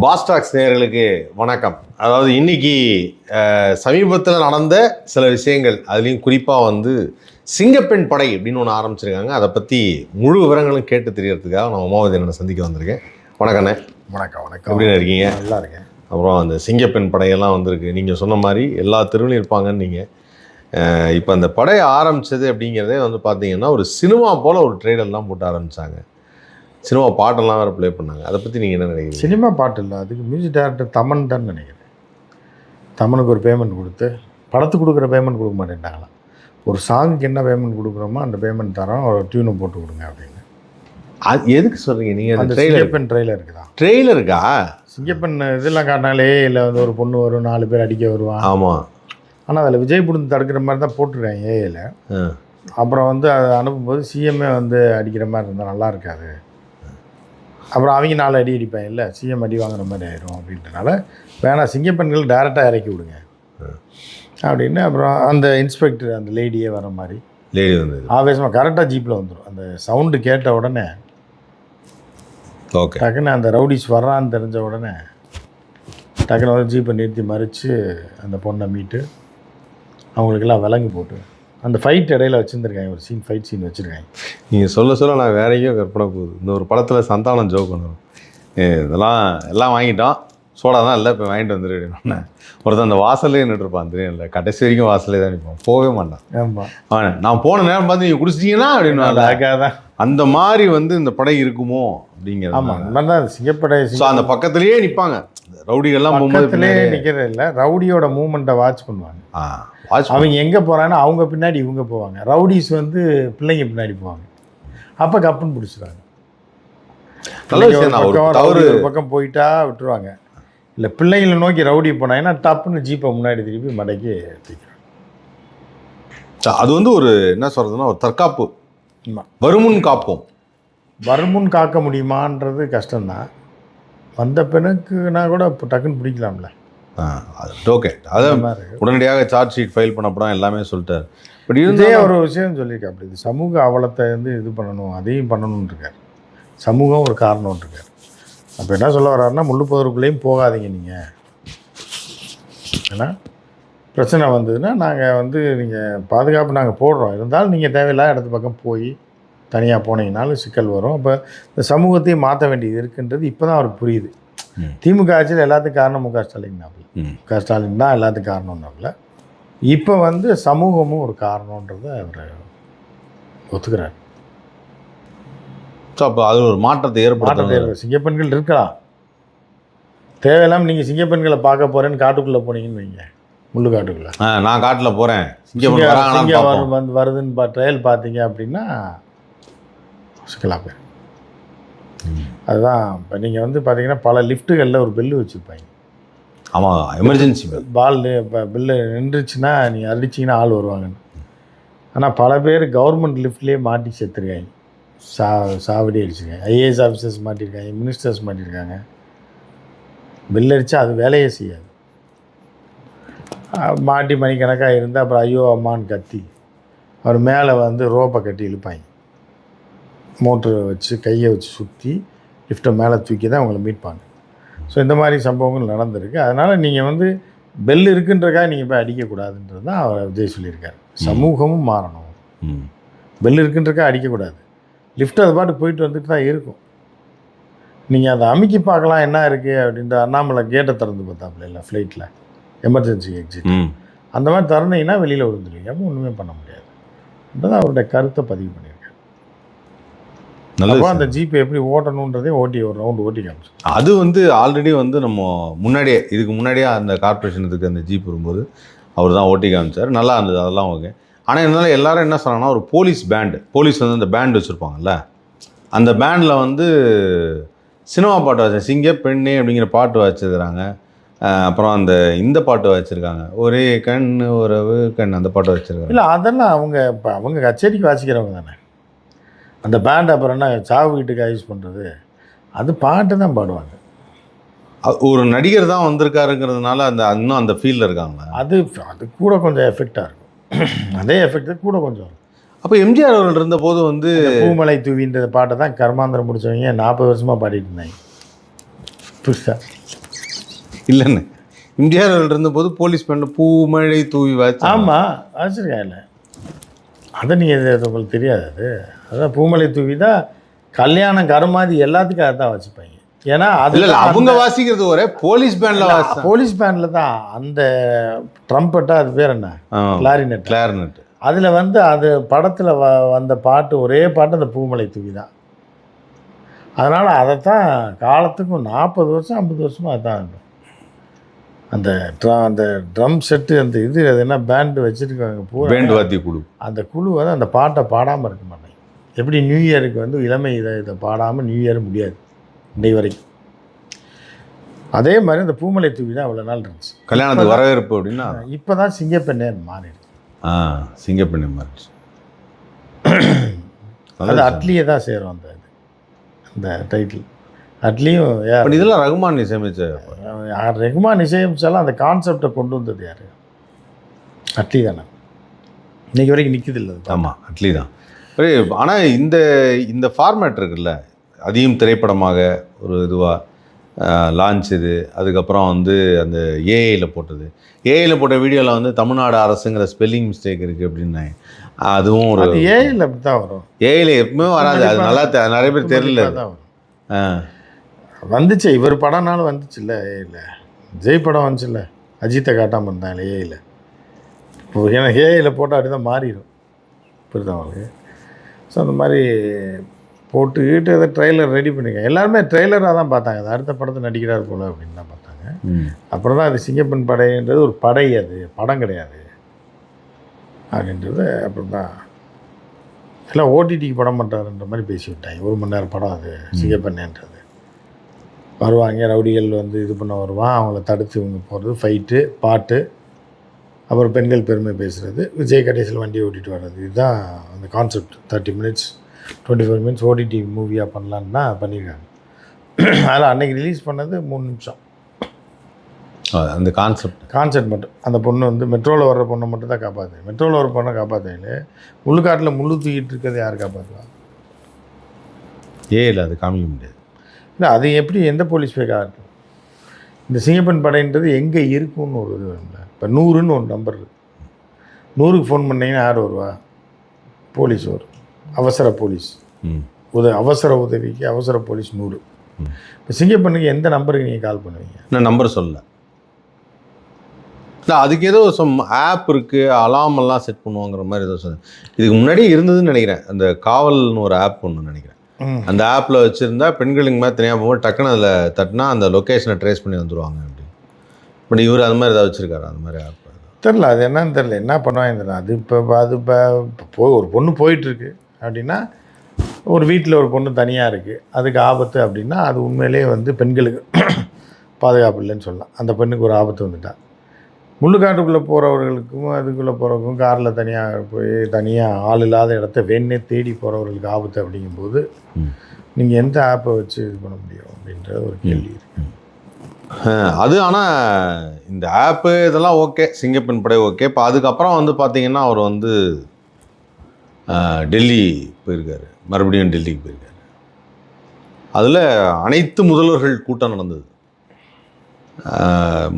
பாஸ்டாக்ஸ் நேயர்களுக்கு வணக்கம். அதாவது இன்னைக்கு சமீபத்தில் நடந்த சில விஷயங்கள், அதுலேயும் குறிப்பாக சிங்கப்பெண் படை அப்படின்னு ஒன்று ஆரம்பிச்சிருக்காங்க. அதை பற்றி முழு விவரங்களும் கேட்டு தெரியறதுக்காக நான் உமாவதி அண்ணனை சந்திக்க வந்திருக்கேன். வணக்கண்ணே. வணக்கம். எப்படின்னு இருக்கீங்க? நல்லா இருக்கேன். அப்புறம் அந்த சிங்கப்பெண் படையெல்லாம் வந்திருக்கு. நீங்கள் சொன்ன மாதிரி எல்லா தெருவிலும் இருப்பாங்கன்னு நீங்கள் இப்போ அந்த படையை ஆரம்பித்தது அப்படிங்கிறதே பார்த்தீங்கன்னா ஒரு சினிமா போல் ஒரு ட்ரெய்லர்லாம் போட்டு ஆரம்பித்தாங்க. சினிமா பாட்டெல்லாம் வேறு ப்ளே பண்ணாங்க. அதை பற்றி நீங்கள் என்ன நினைக்கிறீங்க? சினிமா பாட்டு இல்லை, அதுக்கு மியூசிக் டைரக்டர் தமன் தான் நினைக்கிறேன். தமனுக்கு ஒரு பேமெண்ட் கொடுத்து படத்துக்கு கொடுக்குற பேமெண்ட் கொடுக்க மாட்டேன்ட்டாங்களாம். ஒரு சாங்குக்கு என்ன பேமெண்ட் கொடுக்குறோமோ அந்த பேமெண்ட் தரோம், ஒரு டியூனை போட்டு கொடுங்க அப்படின்னு. அது எதுக்கு சொல்கிறீங்க நீங்கள்? அந்த சிங்கப்பெண் ட்ரெய்லருக்கு தான். ட்ரெய்லருக்கா? சிங்கப்பெண் இதெல்லாம் காட்டினாலே இல்லை, ஒரு பொண்ணு வரும், 4 பேர் அடிக்க வருவான். ஆமாம். ஆனால் அதில் விஜய் புடுந்து தடுக்கிற மாதிரி தான் போட்டிருக்காங்க ஏஐயில். அப்புறம் அதை அனுப்பும்போது சிஎம்ஏ அடிக்கிற மாதிரி இருந்தால் நல்லா இருக்காது. அப்புறம் அவங்க 4 அடி அடிப்பேன், இல்லை சிஎம் அடி வாங்குற மாதிரி ஆயிரும் அப்படின்றனால வேணாம், சிங்கப்பெண்கள் டேரெக்டாக இறக்கி விடுங்க அப்படின்னு. அப்புறம் அந்த இன்ஸ்பெக்டர் அந்த லேடியே வர மாதிரி லேடி ஆவேசமாக கரெக்டாக ஜீப்பில் வந்துடும். அந்த சவுண்டு கேட்ட உடனே ஓகே டக்குன்னு அந்த ரவுடிஸ் வர்றான்னு தெரிஞ்ச உடனே டக்குன்னு ஜீப்பை நிறுத்தி மறித்து அந்த பொண்ணை மீட்டு அவங்களுக்கெல்லாம் விலங்கு போட்டு அந்த ஃபைட் இடையில வச்சுருந்துருக்காங்க. ஒரு ஃபைட் சீன் வச்சுருக்காங்க. நீங்கள் சொல்ல நான் வேற எங்கேயோ கற்பனை போகுது. இந்த ஒரு படத்தில் சந்தானம் ஜோக் பண்ணுவோம், இதெல்லாம் எல்லாம் வாங்கிட்டோம், சோடா தான் இல்லை, இப்போ வாங்கிட்டு வந்துடு அப்படின்னு. ஒருத்தர் அந்த வாசல்லே நின்றுருப்பான், தெரியும் இல்லை, கடைசி வரைக்கும் வாசல்லே தான் நிற்பான், போகவே மாட்டான். ஆமாம், நான் போன நேரம் பார்த்து நீங்கள் குடிச்சிட்டிங்கன்னா அப்படின்னு. அதுக்காக தான் அந்த மாதிரி இந்த படை இருக்குமோ அப்படிங்கிறது. ஆமாம், அந்த மாதிரி தான் சிங்கப்படை. ஸோ அந்த பக்கத்துலேயே நிற்பாங்க ரவுடிகள்லாம், பக்கத்துலேயே நிற்கிறது இல்லை, ரவுடியோட மூமெண்ட்டை வாட்ச் பண்ணுவாங்க. அவங்க எங்கே போகிறாங்கன்னா அவங்க பின்னாடி இவங்க போவாங்க. ரவுடிஸ் பிள்ளைங்க பின்னாடி போவாங்க. அப்போ கப்புன்னு பிடிச்சிடுவாங்க. ஒரு பக்கம் போயிட்டா விட்டுருவாங்க. இல்லை பிள்ளைங்களை நோக்கி ரவுடி போனாங்கன்னா டப்புன்னு ஜீப்பை முன்னாடி திருப்பி மடக்கி தூக்கிறாங்க. அது ஒரு என்ன சொல்கிறதுன்னா ஒரு தற்காப்பு. வருமுன் காப்போம். வருமுன் காக்க முடியுமான்றது கஷ்டம்தான். வந்த பெண்ணுக்குனா கூட இப்போ டக்குன்னு பிடிக்கலாம்ல. ஓகே, அதான் உடனடியாக சார்ஜ் ஷீட் ஃபைல் பண்ணப்படம் எல்லாமே சொல்லிட்டார். பட் இதே ஒரு விஷயம் சொல்லியிருக்கா, அப்படி இது சமூக அவலத்தை இது பண்ணணும், அதையும் பண்ணணும்னு இருக்கார். சமூகம் ஒரு காரணம்னு இருக்கார். அப்போ என்ன சொல்ல வர்றாருன்னா, முள்ளு புதருக்குள்ளேயும் போகாதீங்க நீங்கள். ஏன்னா பிரச்சனை வந்ததுன்னா நாங்கள் நீங்கள் பாதுகாப்பு நாங்கள் போடுறோம், இருந்தாலும் நீங்கள் தேவையில்லாத இடத்து பக்கம் போய் தனியாக போனீங்கனாலும் சிக்கல் வரும். அப்போ இந்த சமூகத்தையும் மாற்ற வேண்டியது இருக்குன்றது இப்போ தான் அவருக்கு புரியுது. திமுக ஆட்சியில் எல்லாத்துக்கும் காரணம் முக ஸ்டாலின்னாப்புல. முக ஸ்டாலின் தான் எல்லாத்துக்கும் காரணம்னாப்புல. இப்போ சமூகமும் ஒரு காரணன்றதை அவர் ஒத்துக்கிறார். ஸோ அப்போ அது ஒரு மாற்றத்தை ஏற்படுத்த. சிங்கப்பெண்கள் இருக்கலாம், தேவையில்லாமல் நீங்கள் சிங்கப்பெண்களை பார்க்க போகிறேன்னு காட்டுக்குள்ளே போனீங்கன்னு வைங்க, முள்ளு காட்டுக்குள்ளே. நான் காட்டில் போகிறேன், சிங்கம் வருதுன்னு ட்ரையல் பார்த்தீங்க அப்படின்னா சிக்கலாம் பேர். அதுதான் இப்போ நீங்கள் பார்த்தீங்கன்னா பல லிஃப்ட்டுகளில் ஒரு பெல்லு வச்சுருப்பாங்க. ஆமாம், எமர்ஜென்சி பால் இப்போ பில்லு நின்றுச்சுன்னா நீங்கள் அடிச்சிங்கன்னா ஆள் வருவாங்கன்னு. ஆனால் பல பேர் கவர்மெண்ட் லிஃப்ட்லேயே மாட்டி செத்துருக்காங்க, சாவடி அடிச்சிருக்காங்க. ஐஏஎஸ் ஆஃபீஸர்ஸ் மாட்டியிருக்காங்க, மினிஸ்டர்ஸ் மாட்டியிருக்காங்க. பில் அடித்தா அது வேலையே செய்யாது. மாட்டி மணிக்கணக்காக இருந்தால் அப்புறம் ஐயோ அம்மான்னு கத்தி அவர் மேலே ரோப்பை கட்டி இழுப்பாங்க. மோட்டரை வச்சு கையை வச்சு சுற்றி லிஃப்ட்டை மேலே தூக்கி தான் அவங்கள மீட்பாங்க. ஸோ இந்த மாதிரி சம்பவங்கள் நடந்திருக்கு. அதனால் நீங்கள் பெல் இருக்குன்றக்காக நீங்கள் போய் அடிக்கக்கூடாதுன்றது தான் அவர் விஜய் சொல்லியிருக்காரு. சமூகமும் மாறணும், பெல் இருக்குன்றக்காக அடிக்கக்கூடாது. லிஃப்ட் அது பாட்டு போயிட்டு வந்துட்டு தான் இருக்கும். நீங்கள் அதை அமுக்கி பார்க்கலாம் என்ன இருக்குது அப்படின்ற. அண்ணாமலை கேட்டை திறந்து பார்த்தாப்புல இல்லை ஃப்ளைட்டில் எமர்ஜென்சி எக்ஸிட், அந்த மாதிரி திறந்தீங்கன்னா வெளியில் விழுந்துருவீங்க, அப்போ ஒன்றுமே பண்ண முடியாது. அப்போ அவருடைய கருத்தை பதிவு பண்ணியிருக்காரு. அப்போ அந்த ஜீப்பை எப்படி ஓட்டணுன்றதே ஒரு ரவுண்டு ஓட்டி காமிச்சு. அது ஆல்ரெடி நம்ம முன்னாடியே இதுக்கு முன்னாடியே அந்த கார்பரேஷனுக்கு அந்த ஜீப் வரும்போது அவர் தான் ஓட்டி காமிச்சார், நல்லா இருந்தது, அதெல்லாம் ஓகே. ஆனால் இருந்தாலும் எல்லாரும் என்ன சொன்னாங்கன்னா, ஒரு போலீஸ் அந்த பேண்ட் வச்சுருப்பாங்கல்ல, அந்த பேண்டில் சினிமா பாட்டு வச்சு சிங்கப்பெண்ணே அப்படிங்கிற பாட்டு வச்சுருக்கிறாங்க. அப்புறம் இந்த பாட்டு வச்சுருக்காங்க, ஒரே கண் உறவு கண், அந்த பாட்டு வச்சுருக்காங்க. இல்லை அதெல்லாம் அவங்க கச்சேரிக்கு வாசிக்கிறவங்க தானே அந்த பேண்ட். அப்புறம் என்ன சாவு வீட்டுக்காக யூஸ் பண்ணுறது, அது பாட்டு தான் பாடுவாங்க. ஒரு நடிகர் தான் வந்திருக்காருங்கிறதுனால இன்னும் அந்த ஃபீல்டில் இருக்காங்க. அது கூட கொஞ்சம் எஃபெக்டாக இருக்கும், அதே எஃபெக்ட் கூட கொஞ்சம் இருக்கும். அப்போ எம்ஜிஆர் அவர்கள் இருந்தபோது பூமலை தூவின்ற பாட்டை தான் கர்மாந்திரம் முடிச்சவங்க 40 வருஷமாக பாடிட்டு இருந்தாங்க. புதுசா இல்லைன்னு இந்தியாவில் இருந்தபோது போலீஸ் பண்ண பூ மழை தூவி வாச்சு. ஆமாம் வச்சுருக்காங்கல்ல. அதை நீங்கள் உங்களுக்கு தெரியாது. அதான் பூமலை தூவி தான் கல்யாணம் கருமாதி எல்லாத்துக்கும் அதை தான் வச்சுப்பாங்க. ஏன்னா அது இல்லை அவங்க வாசிக்கிறது ஒரே போலீஸ் பேண்டில் போலீஸ் பேண்டில் தான் அந்த ட்ரம்பட்டா அது பேர் என்ன, கிளாரினட். அதில் வந்து அது படத்தில் வந்த பாட்டு ஒரே பாட்டு அந்த பூமலை தூவி தான். அதனால் அதைத்தான் காலத்துக்கும் 40 வருஷம் 50 வருஷமாக அதுதான் அந்த அந்த ட்ரம் செட்டு அந்த இது அது என்ன பேண்டு வச்சுருக்காங்க பேண்டு வாத்திய குழு. அந்த குழு வந்து அந்த பாட்டை பாடாமல் இருக்க மாட்டாங்க. எப்படி நியூ இயருக்கு வந்து இளமை இதை பாடாமல் நியூ இயர் முடியாது இன்னை வரைக்கும். அதே மாதிரி அந்த பூமலை தூவி தான் அவ்வளோ நாள் இருந்துச்சு. கல்யாணத்துக்கு வரவேற்பு அப்படின்னா இப்போ தான் சிங்கப்பெண்ணே மாறிடுச்சு. சிங்கப்பெண்ணே மாறிடுச்சு. அது அட்லியை தான் சேரும் அந்த டைட்டில். அட்லியும் இதெல்லாம் ரகுமான் இசையமைச்ச. ரகுமான் இசையமைச்சாலும் அந்த கான்செப்டை கொண்டு வந்தது யார்? அட்லி தானே. இன்னைக்கு வரைக்கும் நிற்குது இல்லை. ஆமாம், அட்லி தான். ஆனால் இந்த ஃபார்மேட் இருக்குல்ல, அதையும் திரைப்படமாக ஒரு இதுவாக லான்ச் இது, அதுக்கப்புறம் வந்து அந்த ஏஐயில் போட்டது. ஏஐயில் போட்ட வீடியோவில் வந்து தமிழ்நாடு அரசுங்கிற ஸ்பெல்லிங் மிஸ்டேக் இருக்குது அப்படின்னாங்க. அதுவும் ஒரு ஏஐயில் அப்படி தான் வரும். ஏஐயில் எப்பவுமே வராது. அது நல்லா நிறைய பேர் தெரியல. வந்துச்சு இவர் படம்னாலும் வந்துச்சு இல்லை ஏஐயில். விஜய் படம் வந்துச்சுல்ல, அஜித்தை காட்டாமல் இருந்தாங்க ஏஐயில். இப்போ ஏன்னா ஏஐயில் போட்டால் அப்படி தான் மாறிடும். புரியுது அவங்களுக்கு. ஸோ அந்த மாதிரி போட்டுக்கிட்டு அதை ட்ரெய்லர் ரெடி பண்ணிக்க எல்லாருமே ட்ரெய்லராக தான் பார்த்தாங்க. அது அடுத்த படத்தை நடிக்கிறார் போல் அப்படின்னு தான் பார்த்தாங்க. அப்புறம் தான் அது சிங்கப்பெண் படைன்றது ஒரு படை, அது படம் கிடையாது அப்படின்றது. அப்புறம் தான் எல்லாம் ஓடிடிக்கு படம் பண்ணுறாருன்ற மாதிரி பேசி விட்டாங்க. 1 மணி நேரம் படம் அது சிங்கப்பெண்ணேன்றது. வருவாங்க ரவுடிகள் வந்து இது பண்ண வருவான், அவங்கள தடுத்து இவங்க போகிறது, ஃபைட்டு, பாட்டு, அப்புறம் பெண்கள் பெருமை பேசுகிறது, விஜய் கடைசியில் வண்டி ஓட்டிகிட்டு வர்றது. இதுதான் அந்த கான்செப்ட். 30 மினிட்ஸ் 24 மினிட்ஸ் ஓடிடி மூவியாக பண்ணலான்னு தான் பண்ணியிருக்காங்க. அதில் அன்றைக்கி ரிலீஸ் பண்ணது 3 நிமிஷம். அந்த கான்செப்ட் மட்டும். அந்த பொண்ணு வந்து மெட்ரோவில் வர்ற பொண்ணை மட்டும் தான் காப்பாற்று. மெட்ரோவில் வர பொண்ணை காப்பாற்றல, முள்ளுக்காட்டில் முள்ளு தூக்கிட்டு இருக்கிறது யார் காப்பாற்றுவா? இல்லை அது காமிக்க முடியாது. இல்லை அது எப்படி எந்த போலீஸ் போய் காட்டும்? இந்த சிங்கப்பெண் படைன்றது எங்கே இருக்குன்னு ஒரு இது வேணும்ல. இப்போ 100ன்னு ஒரு நம்பர் இருக்குது. 100க்கு ஃபோன் பண்ணிங்கன்னா யார் வருவா? போலீஸ் வரும். அவசர போலீஸ், அவசர உதவிக்கு அவசர போலீஸ் 100. இப்போ சிங்கப்பெண்ணுக்கு எந்த நம்பருக்கு நீங்கள் கால் பண்ணுவீங்க? நான் நம்பர் சொல்ல. இல்லை அதுக்கு ஏதோ ஆப் இருக்குது, அலாம் எல்லாம் செட் பண்ணுவாங்கிற மாதிரி ஏதோ சொன்னேன். இதுக்கு முன்னாடி இருந்ததுன்னு நினைக்கிறேன். அந்த காவல்னு ஒரு ஆப் ஒன்று நினைக்கிறேன். அந்த ஆப்பில் வச்சுருந்தா பெண்களுக்கு மாதிரி தனியாக போகும்போது டக்குன்னு அதில் தட்டினா அந்த லொக்கேஷனை ட்ரேஸ் பண்ணி வந்துடுவாங்க அப்படி. பட் இவர் அது மாதிரி ஏதாவது வச்சுருக்காரு அந்த மாதிரி ஆப்? தெரில, அது என்னன்னு தெரில. என்ன பண்ணுவாங்க அது இப்போ ஒரு பொண்ணு போயிட்டுருக்கு அப்படின்னா, ஒரு வீட்டில் ஒரு பொண்ணு தனியாக இருக்குது, அதுக்கு ஆபத்து அப்படின்னா, அது உண்மையிலே வந்து பெண்களுக்கு பாதுகாப்பு இல்லைன்னு சொல்லலாம். அந்த பெண்ணுக்கு ஒரு ஆபத்து வந்துட்டா, முள்ளுக்காட்டுக்குள்ளே போகிறவர்களுக்கும் அதுக்குள்ளே போகிறவங்களுக்கும் காரில் தனியாக போய் தனியாக ஆள் இல்லாத இடத்த வேணே தேடி போகிறவர்களுக்கு ஆபத்து அப்படிங்கும்போது நீங்கள் எந்த ஆப்பை வச்சு இது பண்ண முடியும் அப்படின்ற ஒரு கேள்வி இருக்குது. அது ஆனால் இந்த ஆப்பு இதெல்லாம் ஓகே, சிங்கப்பெண் படை ஓகே. இப்போ அதுக்கப்புறம் வந்து பார்த்திங்கன்னா அவர் வந்து டெல்லி போயிருக்காரு, மறுபடியும் டெல்லிக்கு போயிருக்காரு. அதில் அனைத்து முதல்வர்கள் கூட்டம் நடந்தது,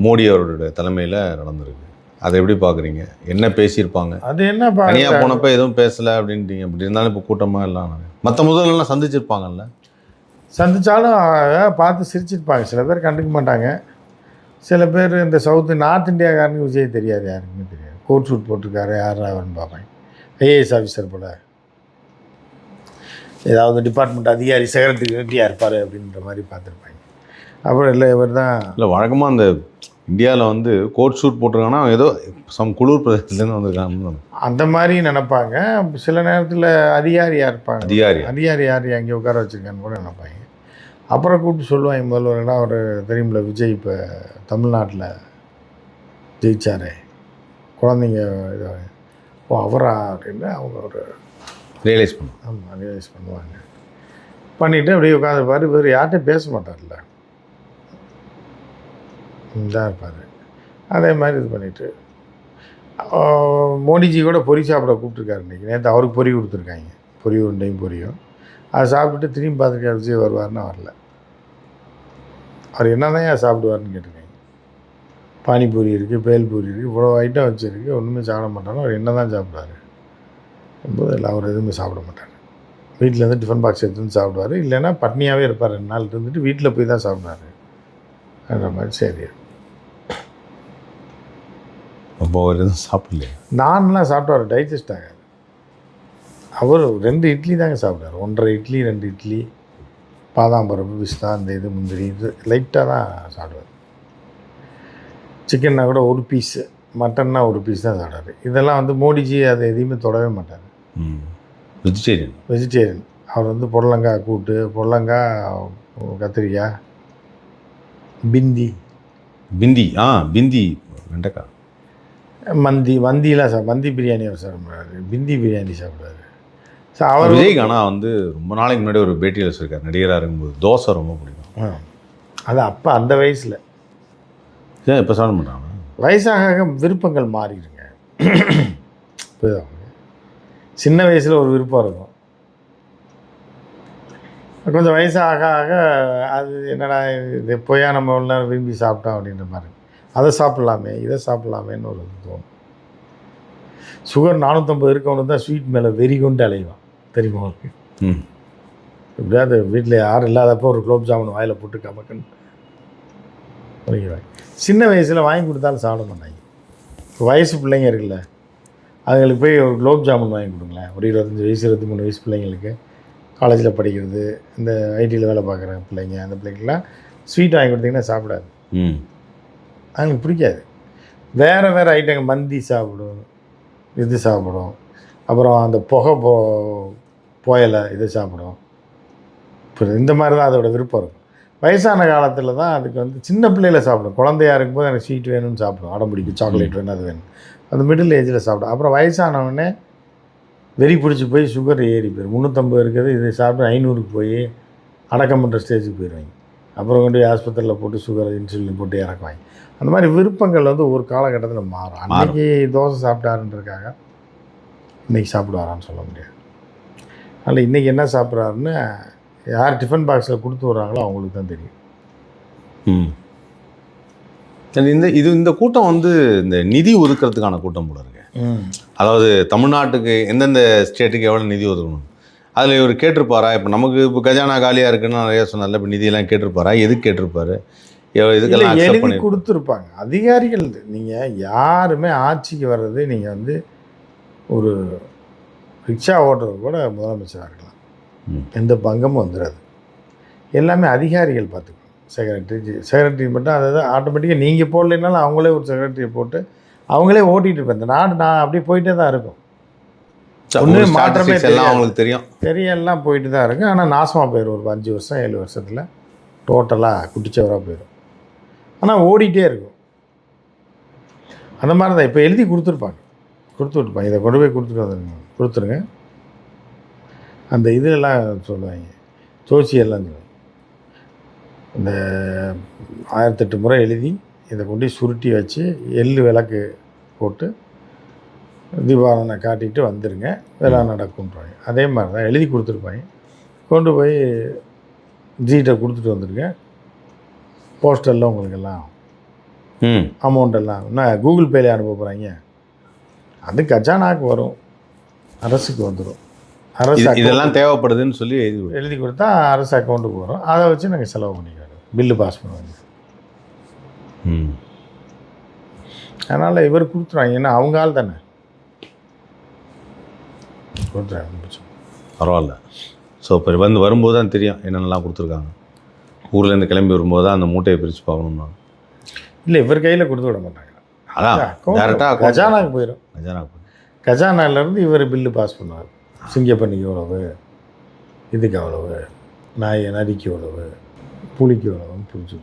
மோடி அவருடைய தலைமையில் நடந்திருக்கு. அதை எப்படி பார்க்குறீங்க? என்ன பேசியிருப்பாங்க? அது என்ன தனியாக போனப்போ எதுவும் பேசலை அப்படின்ட்டீங்க. அப்படி இருந்தாலும் இப்போ கூட்டமாக எல்லாம் மற்ற முதல்வர்கள்லாம் சந்திச்சிருப்பாங்கல்ல? சந்தித்தாலும் பார்த்து சிரிச்சிருப்பாங்க. சில பேர் கண்டுக்க மாட்டாங்க. சில பேர் இந்த நார்த் இந்தியாக்காரனுக்கு விஜய் தெரியாது, யாருக்குமே தெரியாது. கோட் சூட் போட்டிருக்காரு, யார் அவர்னு பார்ப்பாங்க. ஐஏஎஸ் ஆஃபீஸர் போல், ஏதாவது டிபார்ட்மெண்ட் அதிகாரி, செக்ரட்டரியாக இருப்பார் அப்படின்ற மாதிரி பார்த்துருப்பாங்க. அப்புறம் இல்லை இவர் தான் இல்லை வழக்கமாக அந்த இந்தியாவில் வந்து கோட் ஷூட் போட்டிருக்காங்கன்னா ஏதோ குளிர் பிரதேசத்துலேருந்து வந்திருக்காங்க அந்த மாதிரி நினைப்பாங்க. சில நேரத்தில் அதிகாரியாக இருப்பாங்க, அதிகாரி யார் அங்கே உட்கார வச்சுருக்கான்னு கூட நினைப்பாங்க. அப்புறம் கூப்பிட்டு சொல்லுவாங்க முதல்வர்களாக, அவர் தெரியுமில்ல விஜய் இப்போ தமிழ்நாட்டில் ஜெயிச்சார், குழந்தைங்க ஓ அவரா அப்படின்னு அவங்க ஒரு ரியலைஸ் பண்ணுவாங்க. ஆமாம் ரியலைஸ் பண்ணுவாங்க. பண்ணிவிட்டு அப்படியே உட்காந்துருப்பார். இவர் யார்கிட்டையும் பேச மாட்டார்ல, தான் இருப்பார். அதே மாதிரி இது பண்ணிவிட்டு மோடிஜி கூட பொரி சாப்பிட கூப்பிட்ருக்காரு இன்றைக்கி. நேற்று அவருக்கு பொரி கொடுத்துருக்காங்க, பொரி உருண்டையும் பொரியும். அதை சாப்பிட்டுட்டு திரும்பி பார்த்துருக்காரு விஜய் வருவார்னா வரல. அவர் என்ன தான் ஏன் சாப்பிடுவார்னு கேட்டிருக்காங்க. பானிபூரி இருக்குது, பேல்பூரி இருக்குது, இவ்வளோ ஐட்டம் வச்சுருக்கு, ஒன்றுமே சாப்பிட மாட்டாங்க. அவர் என்ன தான் சாப்பிடுவார் என்பது இல்லை. அவர் எதுவுமே சாப்பிட மாட்டார். வீட்டிலேருந்து டிஃபன் பாக்ஸ் எடுத்து வந்து சாப்பிடுவார். இல்லைன்னா பட்னியாகவே இருப்பார். 2 நாள் இருந்துட்டு வீட்டில் போய் தான் சாப்பிடுவார் அப்படின்ற மாதிரி. சரி, அப்போ அவர் எதுவும் சாப்பிடலையா? நான்லாம் சாப்பிட்டார், டைஜஸ்ட் ஆகாது. அவர் 2 இட்லி தாங்க சாப்பிட்டார். 1.5 இட்லி, 2 இட்லி, பாதாம் பருப்பு, பிஸ்தா, இந்த இது முந்திரி, இது லைட்டாக தான் சாப்பிடுவார். சிக்கன்னா கூட 1 பீஸு, மட்டன்னா 1 பீஸ் தான் சாப்பிட்டாரு. இதெல்லாம் வந்து மோடிஜி அதை எதையுமே தொடவே மாட்டார். வெஜிடேரியன். அவர் வந்து புடலங்காய் கூட்டு, புடலங்காய், கத்திரிக்காய், பிந்தி வெண்டைக்காய், மந்திலாம் மந்தி பிரியாணி அவர் சாப்பிட்றாரு, பிந்தி பிரியாணி சாப்பிடுவார். ஸோ அவர் விஜய்க்கு ஆனால் வந்து ரொம்ப நாளைக்கு முன்னாடி ஒரு பேட்டியில் வச்சுருக்காரு, நடிகராக இருக்கும்போது தோசை ரொம்ப பிடிக்கும். அது அப்போ அந்த வயசில். ஏன் இப்போ சாப்பிட மாட்டாங்க? வயசாக விருப்பங்கள் மாறிடுங்க. சின்ன வயசில் ஒரு விருப்பம் இருக்கும், கொஞ்சம் வயசாக ஆக அது என்னடா இது எப்போயா நம்ம எவ்வளோ நேரம் விரும்பி சாப்பிட்டோம் அப்படின்ற மாதிரி, அதை சாப்பிட்லாமே இதை சாப்பிட்லாமேன்னு ஒரு தோணும். சுகர் 450 இருக்கவனுக்கு தான் ஸ்வீட் மேலே வெறி கொண்டு அலைவான், தெரியுமா அவருக்கு? எப்படியாவது வீட்டில் யாரும் இல்லாதப்போ ஒரு குலோப் ஜாமுன் வாயில் போட்டு கமக்குன்னு சின்ன வயசில் வாங்கி கொடுத்தாலும் சாப்பிட மாட்டாங்க. வயசு பிள்ளைங்க இருக்குல்ல, அதுங்களுக்கு போய் ஒரு குலோப் ஜாமுன் வாங்கி கொடுங்களேன். ஒரு 25 வயசு 23 வயசு பிள்ளைங்களுக்கு, காலேஜில் படிக்கிறது, இந்த ஐடியில் வேலை பார்க்குற பிள்ளைங்க, அந்த பிள்ளைங்களாம் ஸ்வீட் வாங்கி கொடுத்தீங்கன்னா சாப்பிடாது, அவங்களுக்கு பிடிக்காது. வேறு ஐட்டங்கள் மந்தி சாப்பிடும், இது சாப்பிடும், அப்புறம் அந்த புயலை இது சாப்பிடும். இப்போ இந்த மாதிரி தான் அதோட விருப்பம் இருக்கும். வயசான காலத்தில் தான் அதுக்கு வந்து சின்ன பிள்ளையில சாப்பிடும். குழந்தையாக இருக்கும்போது எனக்கு ஸ்வீட் வேணும்னு சாப்பிடும், அடம் பிடிக்கும், சாக்லேட் வேணும், அது வேணும். அந்த மிடில் ஏஜில் சாப்பிடும். அப்புறம் வயசானவொடனே வெறி பிடிச்சி போய் சுகர் ஏறி போயிடும். 350 இருக்குது, இதை சாப்பிட்டு 500க்கு போய் அடக்கம் பண்ணுற ஸ்டேஜுக்கு போயிடுவாங்க. அப்புறம் கொண்டு போய் ஆஸ்பத்திரியில் போட்டு சுகர் இன்சுலின் போட்டு இறக்குவாங்க. அந்த மாதிரி விருப்பங்கள் வந்து ஒரு காலகட்டத்தில் மாறும். அன்றைக்கி தோசை சாப்பிட்டாருன்றதுக்காக இன்றைக்கி சாப்பிடுவாரான்னு சொல்ல முடியாது. அதனால் இன்றைக்கி என்ன சாப்பிட்றாருன்னு யார் டிஃபன் பாக்ஸில் கொடுத்து வர்றாங்களோ அவங்களுக்கு தான் தெரியும். இந்த கூட்டம் வந்து இந்த நிதி ஒதுக்கிறதுக்கான கூட்டம் போல இருக்கு. அதாவது தமிழ்நாட்டுக்கு எந்தெந்த ஸ்டேட்டுக்கு எவ்வளோ நிதி ஒதுக்கணும், அதில் இவர் கேட்டிருப்பாரா? இப்போ நமக்கு இப்போ கஜானா காலியாக இருக்குன்னு நிறைய சொன்னால, இப்போ நிதியெல்லாம் கேட்டிருப்பாரா? எதுக்கு கேட்டிருப்பாரு? இதுக்கெல்லாம் எழுதி கொடுத்துருப்பாங்க அதிகாரிகள். நீங்கள் யாருமே ஆட்சிக்கு வர்றது, நீங்கள் வந்து ஒரு ரிக்ஷா ஓட்டுறது கூட முதலமைச்சராக இருக்கலாம், எந்த பங்கமும் வந்துடாது. எல்லாமே அதிகாரிகள் பார்த்துக்கணும். செக்ரட்டரி மட்டும், அதாவது ஆட்டோமேட்டிக்காக நீங்கள் போடலைனாலும் அவங்களே ஒரு செக்ரட்டரியை போட்டு அவங்களே ஓட்டிகிட்டு இருப்பேன். இந்த நாடு நான் அப்படியே போயிட்டே தான் இருக்கும். ஒன்றுமே மாற்றமே எல்லாம் அவங்களுக்கு தெரியலாம் போயிட்டு தான் இருக்கும். ஆனால் நாசமாக போயிடும். ஒரு 5 வருஷம் 7 வருஷத்தில் டோட்டலாக குட்டிச்சவராக போயிடும். ஆனால் ஓடிட்டே இருக்கும். அந்த மாதிரி தான் இப்போ எழுதி கொடுத்துருப்பாங்க, கொடுத்து விட்டுப்பாங்க, இதை கொண்டு போய் கொடுத்துருங்க. அந்த இதெல்லாம் சொல்லுவாங்க, ஜோசியெல்லாம் சொல்லுவாங்க. இந்த 1008 முறை எழுதி இதை கொண்டு சுருட்டி வச்சு எள்ளு விளக்கு போட்டு தீபாவளனை காட்டிட்டு வந்துடுங்க, வேலை நடக்கும்ன்றாங்க. அதே மாதிரி தான் எழுதி கொடுத்துருப்பாங்க. கொண்டு போய் ஜிகிட்ட கொடுத்துட்டு வந்துடுங்க. போஸ்டரில் உங்களுக்கெல்லாம் அமௌண்ட்டெல்லாம் இன்னும் கூகுள் பேல அனுப்ப போகிறாங்க. அது கஜானாக்கு வரும், அரசுக்கு வந்துடும். அரசு இதெல்லாம் தேவைப்படுதுன்னு சொல்லி எழுதி கொடுத்தா அரசு அக்கௌண்ட்டுக்கு வரும். அதை வச்சு நாங்கள் செலவு பண்ணிக்கிறோம், பில்லு பாஸ் பண்ணுவாங்க. அதனால் இவர் கொடுத்துருவாங்க, ஏன்னா அவங்க ஆள் தானே கொடுத்துருவாங்க. பரவாயில்ல. ஸோ இப்போ வரும்போது தான் தெரியும் என்னென்னலாம் கொடுத்துருக்காங்க. ஊர்லேருந்து கிளம்பி வரும்போது தான் அந்த மூட்டையை பிரித்து பார்க்கணும்னா இல்லை, இவர் கையில் கொடுத்து விட மாட்டாங்க. அதான் டேரெக்டாக கஜானாக்கு போயிடும். கஜானாலேருந்து இவர் பில்லு பாஸ் பண்ணுவார். சிங்கப்பண்ணிக்கு எவ்வளவு, இதுக்கு அவ்வளவு, நரிக்கு எவ்வளவு, புளிக்கு எவ்வளவுன்னு புரிஞ்சு.